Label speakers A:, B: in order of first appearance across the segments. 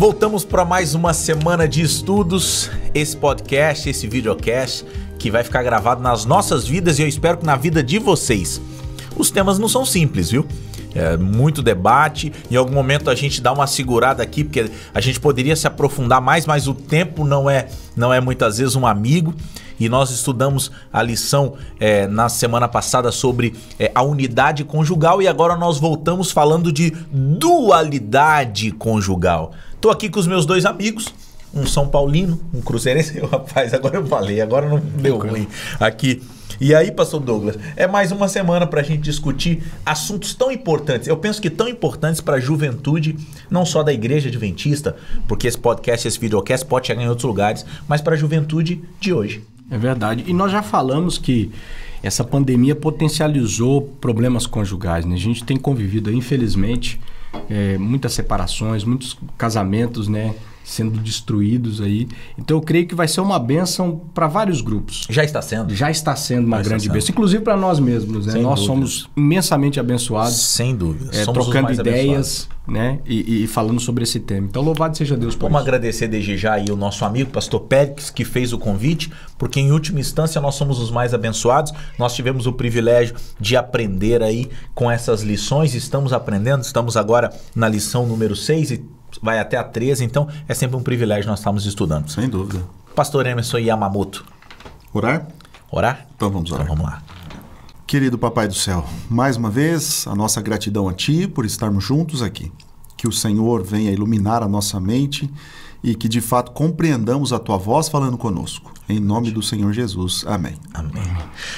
A: Voltamos para mais uma semana de estudos, esse podcast, esse videocast que vai ficar gravado nas nossas vidas e eu espero que na vida de vocês. Os temas não são simples, viu? É muito debate, em algum momento a gente dá uma segurada aqui, porque a gente poderia se aprofundar mais, mas o tempo não é muitas vezes um amigo. E nós estudamos a lição na semana passada sobre a unidade conjugal e agora nós voltamos falando de dualidade conjugal. Tô aqui com os meus dois amigos, um São Paulino, um cruzeirense. Rapaz, agora eu falei, agora não deu ruim aqui. E aí, pastor Douglas, é mais uma semana para a gente discutir assuntos tão importantes. Eu penso que tão importantes para a juventude, não só da Igreja Adventista, porque esse podcast, esse videocast pode chegar em outros lugares, mas para a juventude de hoje.
B: É verdade. E nós já falamos que essa pandemia potencializou problemas conjugais, né? A gente tem convivido, infelizmente, muitas separações, muitos casamentos, né, sendo destruídos aí. Então eu creio que vai ser uma bênção para vários grupos.
A: Já está sendo?
B: Já está sendo uma grande bênção. Inclusive para nós mesmos, né? Nós somos imensamente abençoados.
A: Sem dúvida.
B: Trocando ideias, né? E falando sobre esse tema. Então louvado seja Deus por isso.
A: Vamos agradecer desde já aí o nosso amigo, pastor Pérez, que fez o convite, porque em última instância nós somos os mais abençoados. Nós tivemos o privilégio de aprender aí com essas lições. Estamos aprendendo, estamos agora na lição número 6 e vai até a 13, então é sempre um privilégio nós estarmos estudando.
C: Sem dúvida.
A: Pastor Emerson Yamamoto.
C: Orar?
A: Orar?
C: Então vamos orar.
A: Então vamos lá.
C: Querido Papai do Céu, mais uma vez a nossa gratidão a Ti por estarmos juntos aqui. Que o Senhor venha iluminar a nossa mente e que de fato compreendamos a Tua voz falando conosco. Em nome do Senhor Jesus. Amém.
A: Amém.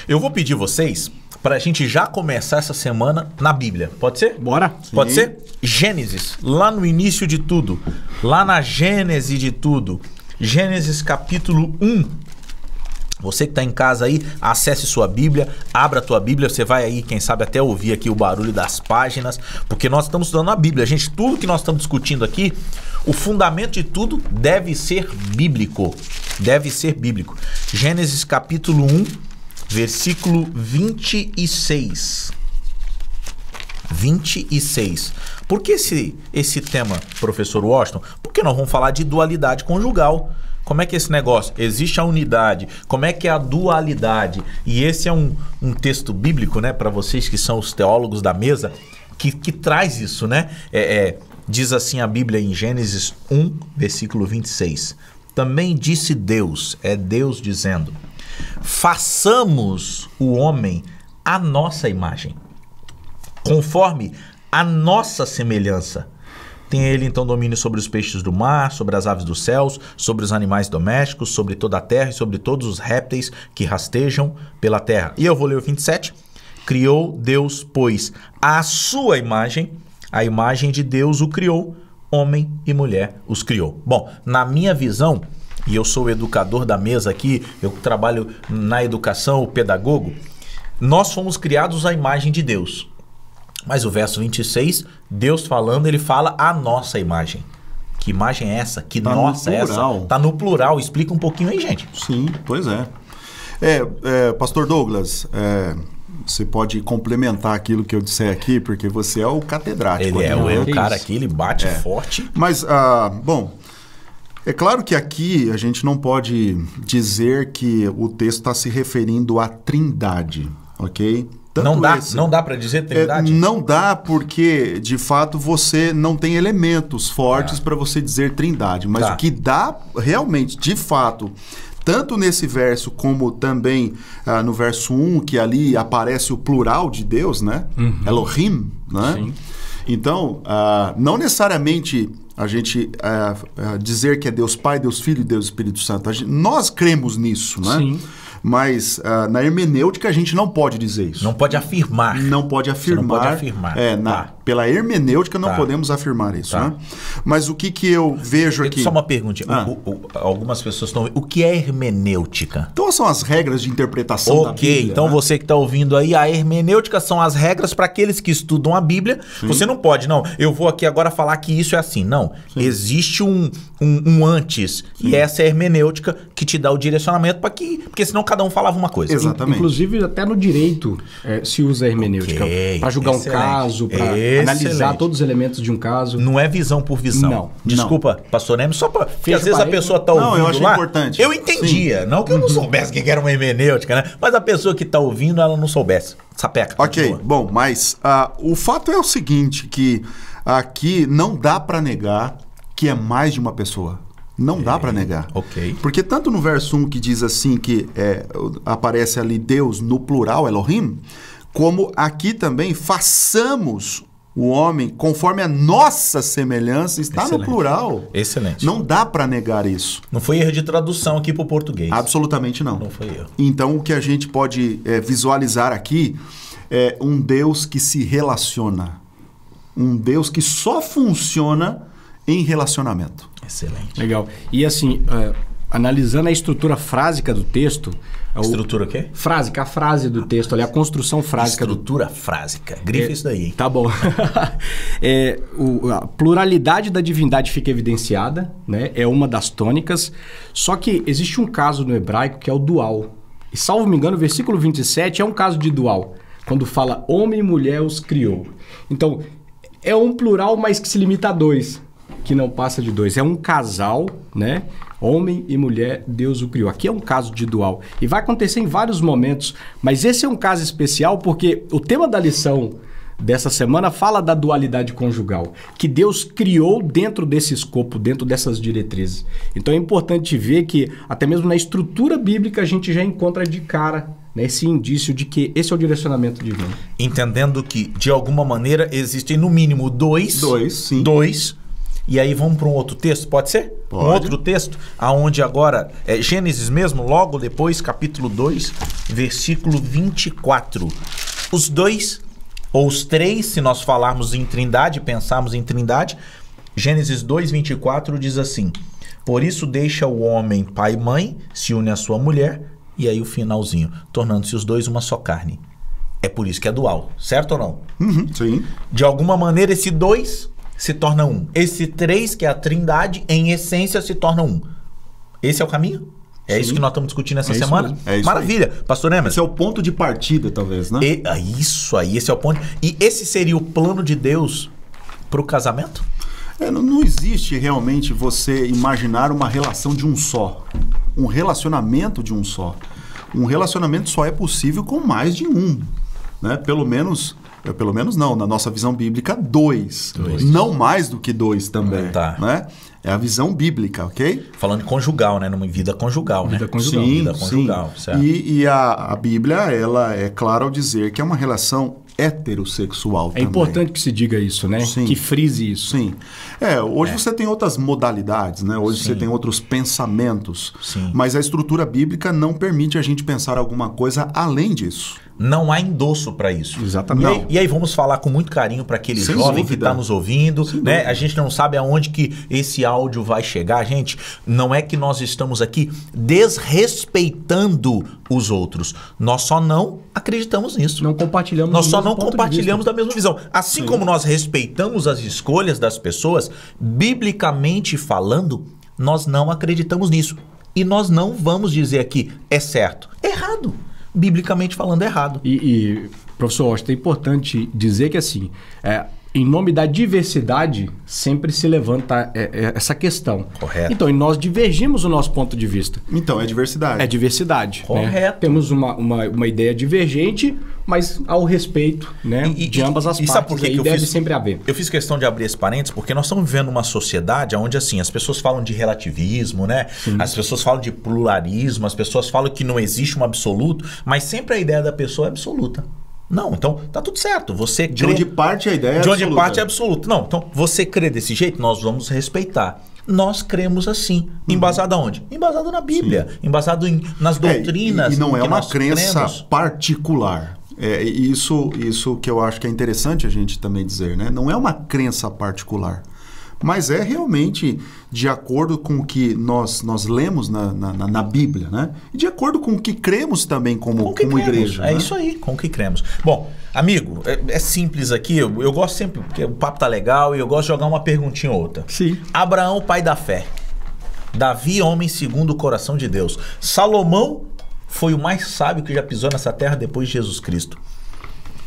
A: Eu vou pedir vocês para a gente já começar essa semana na Bíblia. Pode ser?
B: Bora.
A: Sim. Pode ser? Gênesis, lá no início de tudo. Lá na Gênese de tudo. Gênesis capítulo 1. Você que está em casa aí, acesse sua Bíblia, abra a tua Bíblia, você vai aí, quem sabe até ouvir aqui o barulho das páginas, porque nós estamos estudando a Bíblia. Gente, tudo que nós estamos discutindo aqui, o fundamento de tudo deve ser bíblico. Deve ser bíblico. Gênesis capítulo 1, versículo 26. 26. Por que esse tema, professor Washington? Porque nós vamos falar de dualidade conjugal. Como é que é esse negócio? Existe a unidade. Como é que é a dualidade? E esse é um texto bíblico, né? Para vocês que são os teólogos da mesa, que traz isso, né? Diz assim a Bíblia em Gênesis 1, versículo 26. Também disse Deus, é Deus dizendo: façamos o homem à nossa imagem, conforme a nossa semelhança. Tem ele então domínio sobre os peixes do mar, sobre as aves dos céus, sobre os animais domésticos, sobre toda a terra e sobre todos os répteis que rastejam pela terra. E eu vou ler o 27. Criou Deus, pois, a sua imagem, a imagem de Deus o criou, homem e mulher os criou. Bom, na minha visão, e eu sou o educador da mesa aqui, eu trabalho na educação, o pedagogo, nós fomos criados à imagem de Deus. Mas o verso 26, Deus falando, ele fala a nossa imagem. Que imagem é essa? Que nossa é essa? Tá no plural. Explica um pouquinho aí, gente.
C: Sim, pois é. Pastor Douglas, você pode complementar aquilo que eu disser aqui, porque você é o catedrático.
A: Ele é o cara aqui, ele bate forte.
C: Mas, bom, é claro que aqui a gente não pode dizer que o texto está se referindo à Trindade, ok?
A: Não dá para dizer Trindade?
C: Não dá porque, de fato, você não tem elementos fortes para você dizer Trindade. Mas o que dá realmente, de fato, tanto nesse verso como também no verso 1, que ali aparece o plural de Deus, né? Uhum. Elohim, né? Sim. Então, não necessariamente a gente dizer que é Deus Pai, Deus Filho e Deus Espírito Santo. Nós cremos nisso, né? Sim. Mas na hermenêutica a gente não pode dizer isso.
A: Não pode afirmar.
C: Não pode afirmar.
A: Você não pode afirmar.
C: Pela hermenêutica não podemos afirmar isso. Né? Mas o que eu vejo aqui...
A: Só uma perguntinha. Algumas pessoas estão... O que é hermenêutica?
C: Então são as regras de interpretação da Bíblia.
A: Ok, então você que está ouvindo aí, a hermenêutica são as regras para aqueles que estudam a Bíblia. Sim. Você não pode, não. Eu vou aqui agora falar que isso é assim. Não. Sim. Existe um antes. Sim. E essa é a hermenêutica que te dá o direcionamento para que... Porque senão cada um falava uma coisa.
C: Exatamente.
B: Inclusive até no direito se usa a hermenêutica. Para julgar um caso, analisar todos os elementos de um caso.
A: Não é visão por visão.
B: Não.
A: Desculpa, pastor Neme, só para... Porque às vezes a pessoa está ouvindo
C: eu acho importante.
A: Eu entendia, sim. Não que eu não soubesse que era uma hermenêutica, né? Mas a pessoa que está ouvindo, ela não soubesse. Sapeca.
C: Ok, continua. Bom, mas o fato é o seguinte, que aqui não dá para negar que é mais de uma pessoa. Não dá para negar.
A: Ok.
C: Porque tanto no verso 1 que diz assim que aparece ali Deus no plural, Elohim, como aqui também façamos o homem conforme a nossa semelhança, está
A: excelente.
C: No plural.
A: Excelente.
C: Não dá para negar isso.
A: Não foi erro de tradução aqui para o português.
C: Absolutamente não.
A: Não foi erro.
C: Então o que a gente pode visualizar aqui é um Deus que se relaciona. Um Deus que só funciona em relacionamento.
A: Excelente.
B: Legal. E assim, analisando a estrutura frásica do texto...
A: Estrutura o quê?
B: Frásica, a frase do texto ali, a construção frásica.
A: Estrutura frásica. Grifa isso daí, hein?
B: Tá bom. A pluralidade da divindade fica evidenciada, né? É uma das tônicas. Só que existe um caso no hebraico que é o dual. E, salvo me engano, o versículo 27 é um caso de dual. Quando fala homem e mulher os criou. Então, é um plural, mas que se limita a dois. Que não passa de dois. É um casal, né? Homem e mulher, Deus o criou. Aqui é um caso de dual. E vai acontecer em vários momentos. Mas esse é um caso especial porque o tema da lição dessa semana fala da dualidade conjugal. Que Deus criou dentro desse escopo, dentro dessas diretrizes. Então é importante ver que até mesmo na estrutura bíblica a gente já encontra de cara, né, esse indício de que esse é o direcionamento divino.
A: Entendendo que, de alguma maneira, existem no mínimo dois.
C: Sim.
A: Dois. E aí vamos para um outro texto, pode ser?
C: Pode.
A: Um outro texto, aonde agora, Gênesis mesmo, logo depois, capítulo 2, versículo 24. Os dois, ou os três, se nós falarmos em trindade, pensarmos em trindade, Gênesis 2, 24 diz assim: por isso deixa o homem pai e mãe, se une à sua mulher, e aí o finalzinho, tornando-se os dois uma só carne. É por isso que é dual, certo ou não?
C: Sim.
A: De alguma maneira, esse dois se torna um. Esse três, que é a trindade, em essência se torna um. Esse é o caminho? É isso que nós estamos discutindo essa semana?
C: É isso.
A: Maravilha. Aí. Pastor Nemes.
C: Esse é o ponto de partida, talvez, né?
A: Isso aí, esse é o ponto. E esse seria o plano de Deus para o casamento?
C: Não existe realmente você imaginar uma relação de um só. Um relacionamento de um só. Um relacionamento só é possível com mais de um. Né? Pelo menos não, na nossa visão bíblica, dois. Não mais do que dois também.
A: Tá.
C: Né? É a visão bíblica, ok?
A: Falando de conjugal, né? Numa vida conjugal,
B: vida
A: né?
B: Conjugal.
C: Sim,
A: vida conjugal,
C: sim.
A: Certo.
C: E a Bíblia, ela é clara ao dizer que é uma relação heterossexual também.
B: É importante que se diga isso, né?
C: Sim.
B: Que frise isso.
C: Sim. Hoje você tem outras modalidades, né? Hoje
A: Sim.
C: você tem outros pensamentos.
A: Sim.
C: Mas a estrutura bíblica não permite a gente pensar alguma coisa além disso.
A: Não há endosso para isso.
B: Exatamente.
A: E aí vamos falar com muito carinho para aquele
C: Sem
A: jovem que
C: dúvida.
A: está nos ouvindo,
C: Sem
A: né?
C: dúvida.
A: A gente não sabe aonde que esse áudio vai chegar, gente. Não é que nós estamos aqui desrespeitando os outros. Nós só não acreditamos nisso.
B: Não compartilhamos.
A: Nós só
B: do mesmo
A: não
B: ponto de
A: compartilhamos
B: vista.
A: da mesma visão. Assim como nós respeitamos as escolhas das pessoas, biblicamente falando, nós não acreditamos nisso. E nós não vamos dizer aqui, é certo. É errado. Biblicamente falando, é errado.
B: E professor Austin, é importante dizer que assim, em nome da diversidade, sempre se levanta essa questão.
A: Correto.
B: Então, e nós divergimos o nosso ponto de vista.
C: Então, é diversidade.
B: É diversidade.
A: Correto.
B: Né? Temos uma ideia divergente, mas ao respeito, né, de ambas as
A: sabe
B: partes.
A: por que
B: E
A: que eu
B: deve
A: fiz?
B: sempre haver.
A: Eu fiz questão de abrir esse parênteses porque nós estamos vivendo uma sociedade onde assim, as pessoas falam de relativismo, né?
B: Sim.
A: As pessoas falam de pluralismo, as pessoas falam que não existe um absoluto, mas sempre a ideia da pessoa é absoluta. Não, então tá tudo certo. Você
C: De onde parte a ideia
A: De onde
C: absoluta.
A: parte é absoluto. Não, então você crê desse jeito, nós vamos respeitar. Nós cremos assim. Embasado aonde? Embasado na Bíblia. Embasado nas doutrinas.
C: E não é
A: que
C: uma
A: nós
C: crença
A: cremos.
C: particular. Isso que eu acho que é interessante a gente também dizer, né? Não é uma crença particular. Mas é realmente de acordo com o que nós lemos na Bíblia, né? E de acordo com o que cremos também como
A: cremos.
C: igreja.
A: É
C: né?
A: isso aí, com o que cremos. Bom, amigo, é simples aqui. Eu gosto sempre, porque o papo tá legal e eu gosto de jogar uma perguntinha ou outra.
B: Sim.
A: Abraão, pai da fé. Davi, homem segundo o coração de Deus. Salomão foi o mais sábio que já pisou nessa terra depois de Jesus Cristo.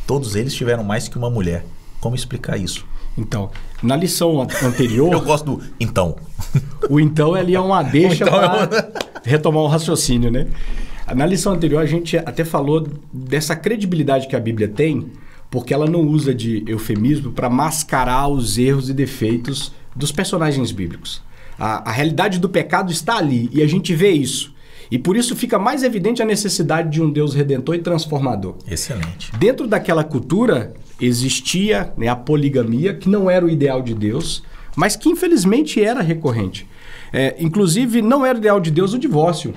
A: Todos eles tiveram mais que uma mulher. Como explicar isso?
B: Então, na lição anterior...
A: Eu gosto do então.
B: O então ali é uma deixa para retomar o raciocínio, né? Na lição anterior a gente até falou dessa credibilidade que a Bíblia tem, porque ela não usa de eufemismo para mascarar os erros e defeitos dos personagens bíblicos. A realidade do pecado está ali e a gente vê isso. E por isso fica mais evidente a necessidade de um Deus redentor e transformador.
A: Excelente.
B: Dentro daquela cultura existia, né, a poligamia, que não era o ideal de Deus, mas que infelizmente era recorrente. Inclusive, não era o ideal de Deus o divórcio.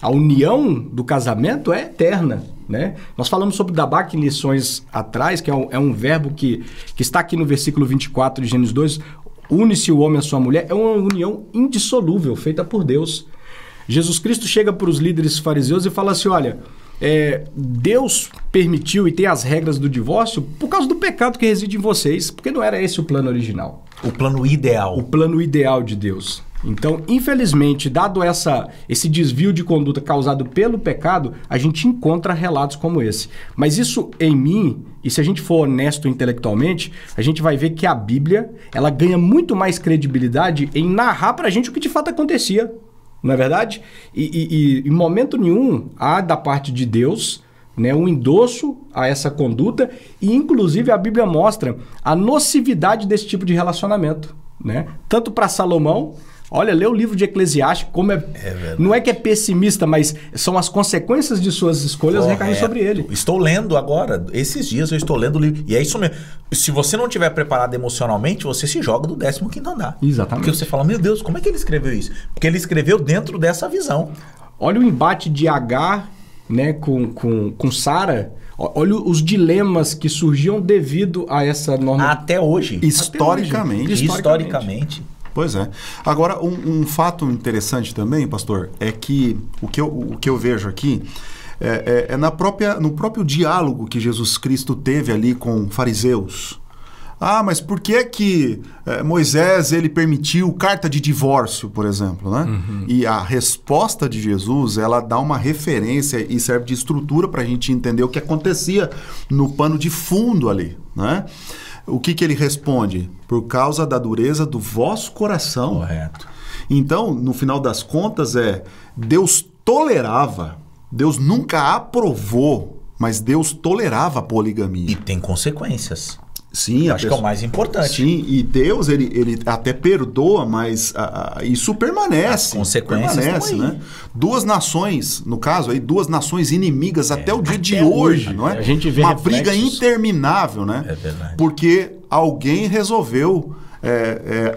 B: A união do casamento é eterna, né? Nós falamos sobre Dabaque em lições atrás, que é um verbo que está aqui no versículo 24 de Gênesis 2, une-se o homem à sua mulher, é uma união indissolúvel, feita por Deus. Jesus Cristo chega para os líderes fariseus e fala assim, olha, Deus permitiu e tem as regras do divórcio por causa do pecado que reside em vocês, porque não era esse o plano original.
A: O plano ideal.
B: O plano ideal de Deus. Então, infelizmente, dado esse desvio de conduta causado pelo pecado, a gente encontra relatos como esse. Mas isso em mim, e se a gente for honesto intelectualmente, a gente vai ver que a Bíblia ela ganha muito mais credibilidade em narrar para a gente o que de fato acontecia. Não é verdade? E em momento nenhum há da parte de Deus, né, um endosso a essa conduta e, inclusive, a Bíblia mostra a nocividade desse tipo de relacionamento. Né? Tanto para Salomão, olha, lê o livro de Eclesiastes, como não é que é pessimista, mas são as consequências de suas escolhas recaem sobre ele.
A: Estou lendo agora, esses dias eu estou lendo o livro, e é isso mesmo. Se você não estiver preparado emocionalmente, você se joga do 15º andar.
B: Exatamente.
A: Porque você fala, meu Deus, como é que ele escreveu isso? Porque ele escreveu dentro dessa visão.
B: Olha o embate de Agar, né, com Sara. Olha os dilemas que surgiam devido a essa norma.
A: Até hoje.
C: Historicamente. Pois é. Agora, um fato interessante também, pastor, é que o que eu vejo aqui no próprio diálogo que Jesus Cristo teve ali com fariseus. Mas por que Moisés ele permitiu carta de divórcio, por exemplo, né? Uhum. E a resposta de Jesus, ela dá uma referência e serve de estrutura para a gente entender o que acontecia no pano de fundo ali, né? O que ele responde? Por causa da dureza do vosso coração.
A: Correto.
C: Então, no final das contas, Deus tolerava, Deus nunca aprovou, mas Deus tolerava a poligamia.
A: E tem consequências.
C: Sim,
A: acho que é o mais importante.
C: Sim, e Deus, ele até perdoa, mas isso permanece.
A: As consequências
C: permanece, né? Duas nações, no caso, aí, duas nações inimigas até o dia de hoje, não é?
B: A gente vê
C: uma
B: reflexos.
C: Briga interminável, né?
A: É verdade.
C: Porque alguém resolveu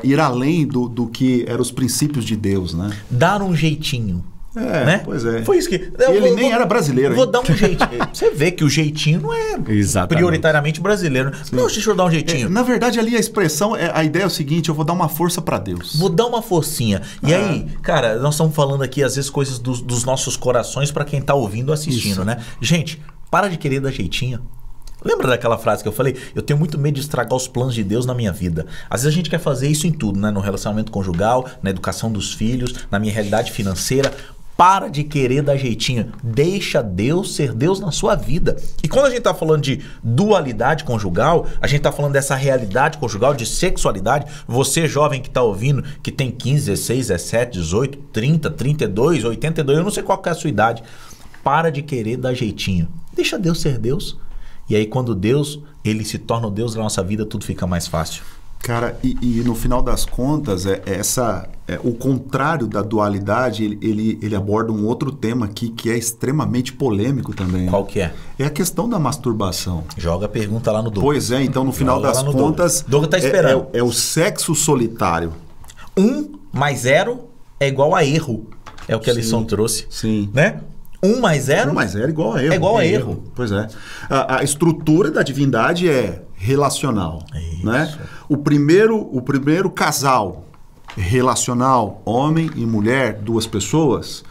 C: ir além do que eram os princípios de Deus, né?
A: Dar um jeitinho. Né?
C: Pois é.
A: Foi isso que...
C: Ele nem era brasileiro.
A: Vou dar um jeitinho. Você vê que o jeitinho não é prioritariamente brasileiro. Sim. Não, deixa eu dar um jeitinho.
C: Na verdade, ali a expressão, a ideia é o seguinte, eu vou dar uma força para Deus.
A: Vou dar uma forcinha. E aí, cara, nós estamos falando aqui, às vezes, coisas dos nossos corações para quem tá ouvindo ou assistindo, isso. Né? Gente, para de querer dar jeitinho. Lembra daquela frase que eu falei? Eu tenho muito medo de estragar os planos de Deus na minha vida. Às vezes a gente quer fazer isso em tudo, né? No relacionamento conjugal, na educação dos filhos, na minha realidade financeira. Para de querer dar jeitinho. Deixa Deus ser Deus na sua vida. E quando a gente está falando de dualidade conjugal, a gente está falando dessa realidade conjugal, de sexualidade. Você, jovem que está ouvindo, que tem 15, 16, 17, 18, 30, 32, 82, eu não sei qual que é a sua idade. Para de querer dar jeitinho. Deixa Deus ser Deus. E aí quando Deus, ele se torna o Deus da nossa vida, tudo fica mais fácil.
C: Cara, e no final das contas, o contrário da dualidade, ele aborda um outro tema aqui que é extremamente polêmico também.
A: Qual que é?
C: É a questão da masturbação.
A: Joga a pergunta lá no Douglas.
C: Pois é, então no final das contas...
A: Douglas tá esperando.
C: É o sexo solitário.
A: 1 mais 0 é igual a erro. É o que a lição trouxe.
C: Sim.
A: Né? 1 mais 0?
C: 1 mais 0 é igual a erro.
A: É igual a erro.
C: Pois é. A estrutura da divindade é relacional.
A: Isso.
C: Né? O primeiro casal relacional, homem e mulher, duas pessoas.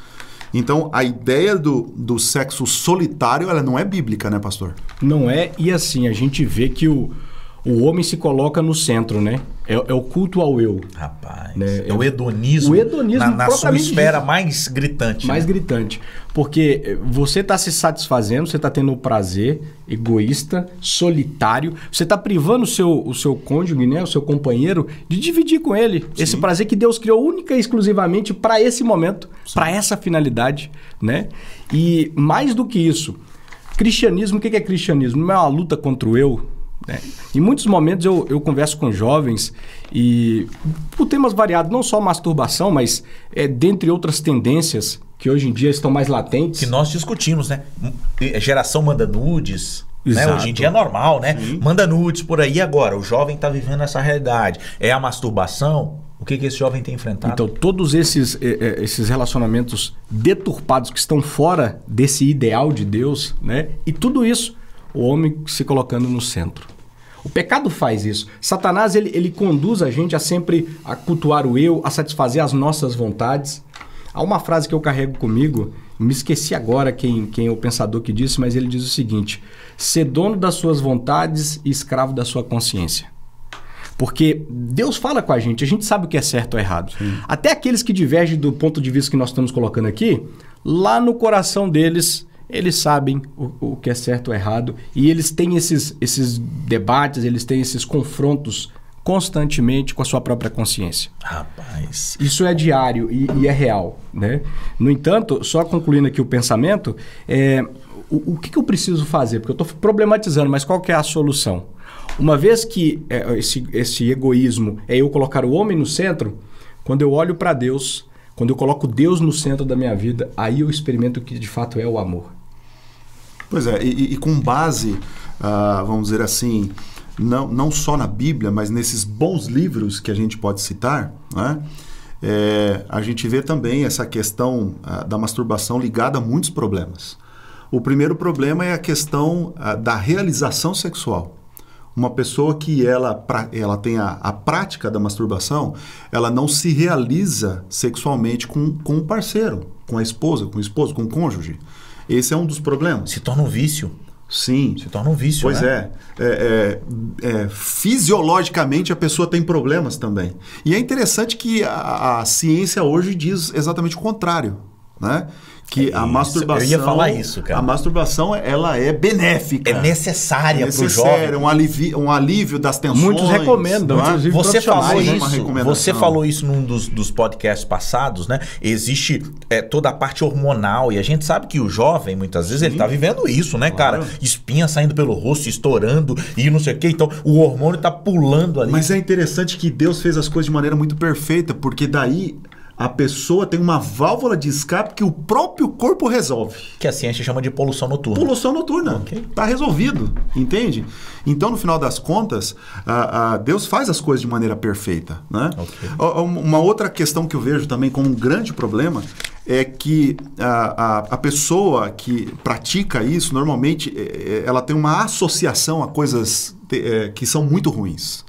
C: Então, a ideia do sexo solitário, ela não é bíblica, né, pastor?
B: Não é. E assim, a gente vê que o o homem se coloca no centro, né? É o culto ao eu.
A: Rapaz,
B: né?
A: É o hedonismo.
B: O hedonismo
A: na sua esfera mais gritante.
B: Mais
A: né?
B: gritante. Porque você está se satisfazendo, você está tendo o prazer egoísta, solitário. Você está privando o seu cônjuge, né? O seu companheiro, de dividir com ele Sim. esse prazer que Deus criou única e exclusivamente para esse momento, para essa finalidade, né? E mais do que isso, cristianismo, o que é cristianismo? Não é uma luta contra o eu. Em muitos momentos eu converso com jovens e por temas variados, não só masturbação, mas dentre outras tendências que hoje em dia estão mais latentes.
A: Que nós discutimos, né? Geração manda nudes. Né? Hoje em dia é normal, né? Sim. Manda nudes por aí agora. O jovem está vivendo essa realidade. É a masturbação? O que esse jovem tem enfrentado?
B: Então, todos esses relacionamentos deturpados que estão fora desse ideal de Deus, né? E tudo isso, o homem se colocando no centro. O pecado faz isso. Satanás, ele conduz a gente a sempre a cultuar o eu, a satisfazer as nossas vontades. Há uma frase que eu carrego comigo, me esqueci agora quem é o pensador que disse, mas ele diz o seguinte: ser dono das suas vontades e escravo da sua consciência. Porque Deus fala com a gente sabe o que é certo ou errado. Sim. Até aqueles que divergem do ponto de vista que nós estamos colocando aqui, lá no coração deles, eles sabem o que é certo ou errado e eles têm esses debates, eles têm esses confrontos constantemente com a sua própria consciência.
A: Rapaz.
B: Isso é diário e é real, né? No entanto, só concluindo aqui o pensamento, o que eu preciso fazer? Porque eu estou problematizando, mas qual que é a solução? Uma vez que esse egoísmo é eu colocar o homem no centro, quando eu olho para Deus, quando eu coloco Deus no centro da minha vida, aí eu experimento o que de fato é o amor.
C: Pois é, e com base, vamos dizer assim, não só na Bíblia, mas nesses bons livros que a gente pode citar, né? A gente vê também essa questão da masturbação ligada a muitos problemas. O primeiro problema é a questão da realização sexual. Uma pessoa que ela tem a prática da masturbação, ela não se realiza sexualmente com o parceiro, com a esposa, com o esposo, com o cônjuge. Esse é um dos problemas.
A: Se torna um vício.
C: Sim.
A: Se torna um vício,
C: pois
A: né?
C: Fisiologicamente a pessoa tem problemas também. E é interessante que a ciência hoje diz exatamente o contrário, né? Que a masturbação...
A: Eu ia falar isso, cara.
C: A masturbação, ela é benéfica.
A: É necessária para o jovem.
C: Um alívio das tensões.
B: Muitos recomendam, inclusive
A: Você falou
C: isso.
A: Você falou isso num dos podcasts passados, né? Existe toda a parte hormonal e a gente sabe que o jovem, muitas vezes, ele tá vivendo isso, né,
C: claro.
A: cara? Espinha saindo pelo rosto, estourando e não sei o quê. Então, o hormônio tá pulando ali.
C: Mas é interessante que Deus fez as coisas de maneira muito perfeita, porque daí... a pessoa tem uma válvula de escape que o próprio corpo resolve.
A: Que a ciência chama de poluição noturna.
C: Poluição noturna.
A: Okay.
C: Tá resolvido, entende? Então, no final das contas, Deus faz as coisas de maneira perfeita, né?
A: Okay.
C: Uma outra questão que eu vejo também como um grande problema é que a pessoa que pratica isso, normalmente, ela tem uma associação a coisas que são muito ruins.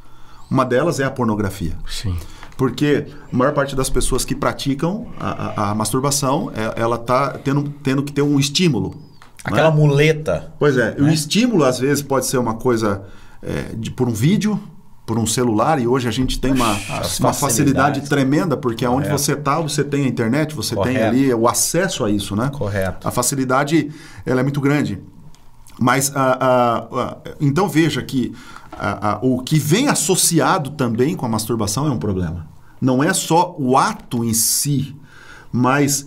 C: Uma delas é a pornografia.
B: Sim.
C: Porque a maior parte das pessoas que praticam a masturbação, ela está tendo que ter um estímulo.
A: Aquela
C: né?
A: muleta.
C: Pois é. O estímulo, às vezes, pode ser uma coisa por um vídeo, por um celular. E hoje a gente tem uma facilidade tremenda, porque onde você está, você tem a internet, você tem ali o acesso a isso, né?
A: Correto.
C: A facilidade, ela é muito grande. Mas, então veja que o que vem associado também com a masturbação é um problema. Não é só o ato em si, mas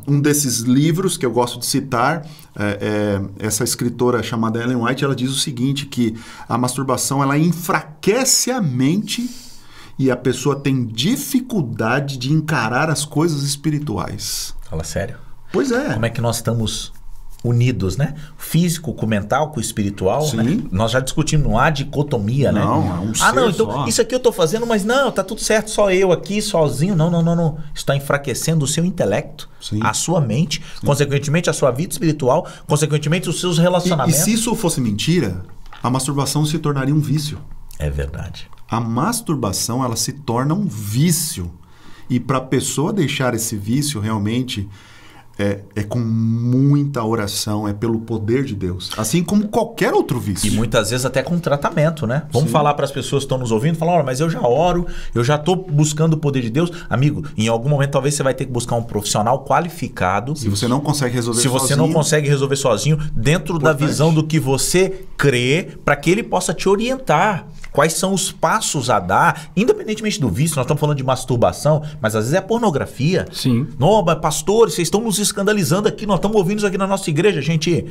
C: um desses livros que eu gosto de citar, essa escritora chamada Ellen White, ela diz o seguinte, que a masturbação ela enfraquece a mente e a pessoa tem dificuldade de encarar as coisas espirituais.
A: Fala sério.
C: Pois é.
A: Como é que nós estamos unidos, né? Físico com o mental, com o espiritual.
C: Sim.
A: Né? Nós já discutimos, não há dicotomia, né?
C: Não, é um ser
A: não, então
C: só.
A: isso aqui eu tô fazendo, mas não, tá tudo certo, só eu aqui, sozinho. Não. Isso está enfraquecendo o seu intelecto,
C: Sim.
A: a sua mente, consequentemente a sua vida espiritual, consequentemente os seus relacionamentos.
C: E se isso fosse mentira, a masturbação se tornaria um vício.
A: É verdade.
C: A masturbação, ela se torna um vício. E para a pessoa deixar esse vício realmente... é com muita oração, é pelo poder de Deus. Assim como qualquer outro vício.
A: E muitas vezes até com tratamento, né? Vamos falar para as pessoas que estão nos ouvindo, falar, mas eu já oro, eu já estou buscando o poder de Deus. Amigo, em algum momento talvez você vai ter que buscar um profissional qualificado.
C: Se você não consegue resolver sozinho.
A: Se você não consegue resolver sozinho, dentro da visão do que você crê, para que ele possa te orientar. Quais são os passos a dar, independentemente do vício. Nós estamos falando de masturbação, mas às vezes é pornografia.
B: Sim.
A: Não, mas pastores, vocês estão nos escandalizando aqui, nós estamos ouvindo isso aqui na nossa igreja. Gente,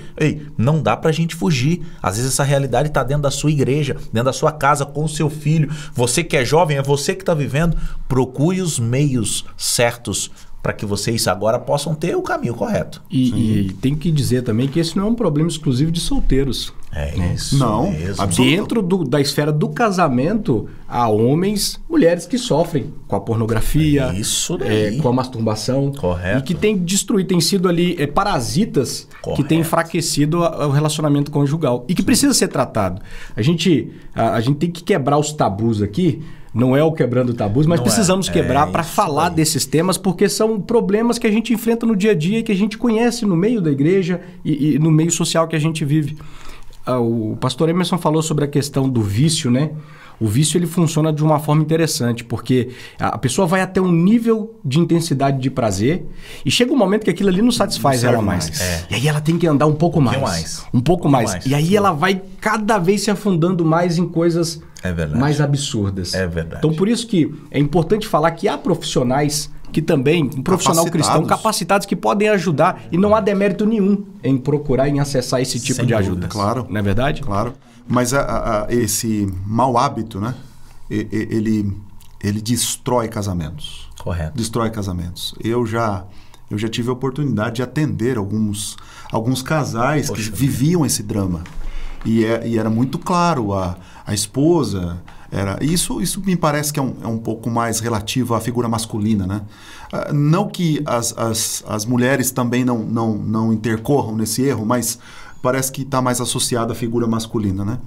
A: não dá pra gente fugir. Às vezes essa realidade está dentro da sua igreja, dentro da sua casa, com o seu filho. Você que é jovem, é você que está vivendo. Procure os meios certos para que vocês agora possam ter o caminho correto.
B: E tem que dizer também que esse não é um problema exclusivo de solteiros.
A: Isso
C: não,
A: mesmo.
B: Dentro da esfera do casamento, há homens, mulheres que sofrem com a pornografia,
A: isso daí.
B: Com a masturbação.
A: Correto.
B: E que tem destruído, tem sido ali parasitas.
A: Correto.
B: Que tem enfraquecido o relacionamento conjugal. E que precisa ser tratado. A gente tem que quebrar os tabus aqui. Não é o quebrando tabus, mas precisamos quebrar para falar desses temas, porque são problemas que a gente enfrenta no dia a dia e que a gente conhece no meio da igreja e no meio social que a gente vive. O pastor Emerson falou sobre a questão do vício, né? O vício ele funciona de uma forma interessante, porque a pessoa vai até um nível de intensidade de prazer e chega um momento que aquilo ali não satisfaz ela mais. E aí ela tem que andar um pouco mais. Um pouco mais. E aí ela vai cada vez se afundando mais em coisas mais absurdas.
A: É verdade.
B: Então por isso que é importante falar que há profissionais que também, um profissional cristão, capacitados que podem ajudar e não há demérito nenhum em procurar, em acessar esse tipo de ajuda.
C: Claro.
B: Não é verdade?
C: Claro. Mas esse mau hábito, né? Ele destrói casamentos.
A: Correto.
C: Destrói casamentos. Eu já tive a oportunidade de atender alguns casais que viviam esse drama. E era muito claro, a esposa... Isso me parece que é um pouco mais relativo à figura masculina, né? Não que as mulheres também não intercorram nesse erro, mas parece que está mais associado à figura masculina, né?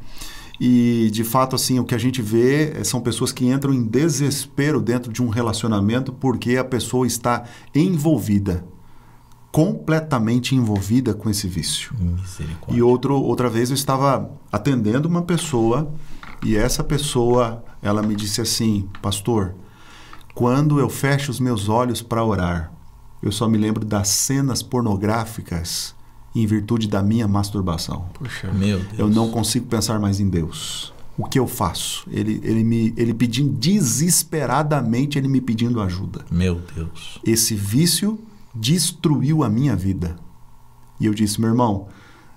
C: E, de fato, assim, o que a gente vê são pessoas que entram em desespero dentro de um relacionamento porque a pessoa está envolvida, completamente envolvida com esse vício.
A: Misericórdia.
C: E outra vez eu estava atendendo uma pessoa e essa pessoa, ela me disse assim: pastor, quando eu fecho os meus olhos para orar, eu só me lembro das cenas pornográficas em virtude da minha masturbação.
B: Puxa,
A: meu Deus.
C: Eu não consigo pensar mais em Deus. O que eu faço? Ele pedindo desesperadamente, ele me pedindo ajuda.
A: Meu Deus.
C: Esse vício destruiu a minha vida. E eu disse: meu irmão,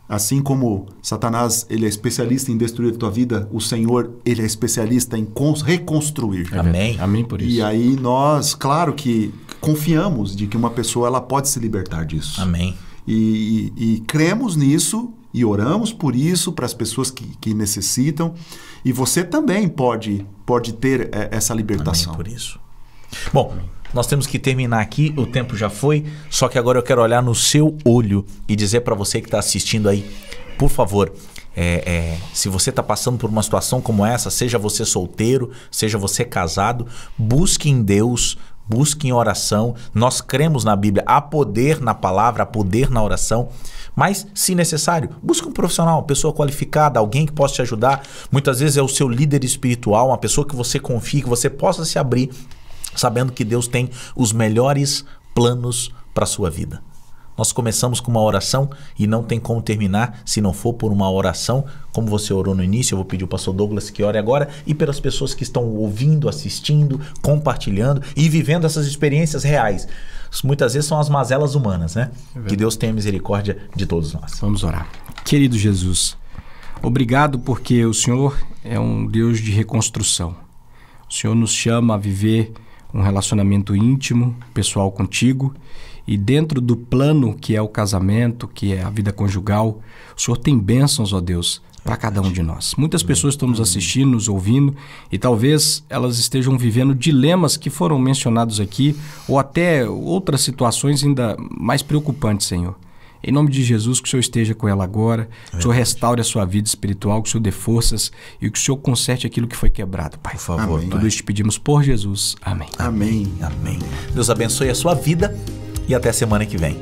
C: assim como Satanás ele é especialista em destruir a tua vida, o Senhor ele é especialista em reconstruir.
A: Amém.
B: Amém por isso.
C: E aí nós, claro que confiamos de que uma pessoa ela pode se libertar disso.
A: Amém.
C: E cremos nisso e oramos por isso para as pessoas que necessitam. E você também pode ter essa libertação.
A: Amém por isso. Bom, nós temos que terminar aqui, o tempo já foi, só que agora eu quero olhar no seu olho e dizer para você que está assistindo aí, por favor, se você está passando por uma situação como essa, seja você solteiro, seja você casado, busque em Deus, busque em oração. Nós cremos na Bíblia, há poder na palavra, há poder na oração. Mas, se necessário, busque um profissional, uma pessoa qualificada, alguém que possa te ajudar. Muitas vezes é o seu líder espiritual, uma pessoa que você confie, que você possa se abrir, sabendo que Deus tem os melhores planos para a sua vida. Nós começamos com uma oração e não tem como terminar se não for por uma oração, como você orou no início. Eu vou pedir ao pastor Douglas que ore agora, e pelas pessoas que estão ouvindo, assistindo, compartilhando e vivendo essas experiências reais. Muitas vezes são as mazelas humanas, né? Que Deus tenha misericórdia de todos nós.
B: Vamos orar. Querido Jesus, obrigado porque o Senhor é um Deus de reconstrução. O Senhor nos chama a viver um relacionamento íntimo, pessoal contigo, e dentro do plano que é o casamento, que é a vida conjugal, o Senhor tem bênçãos, ó Deus, para cada um de nós. Muitas pessoas estão nos assistindo, nos ouvindo, e talvez elas estejam vivendo dilemas que foram mencionados aqui, ou até outras situações ainda mais preocupantes, Senhor. Em nome de Jesus, que o Senhor esteja com ela agora, que o Senhor restaure a sua vida espiritual, que o Senhor dê forças e que o Senhor conserte aquilo que foi quebrado, Pai.
A: Por favor,
C: Amém.
B: Tudo isso te pedimos por Jesus. Amém.
C: Amém.
A: Amém. Deus abençoe a sua vida e até semana que vem.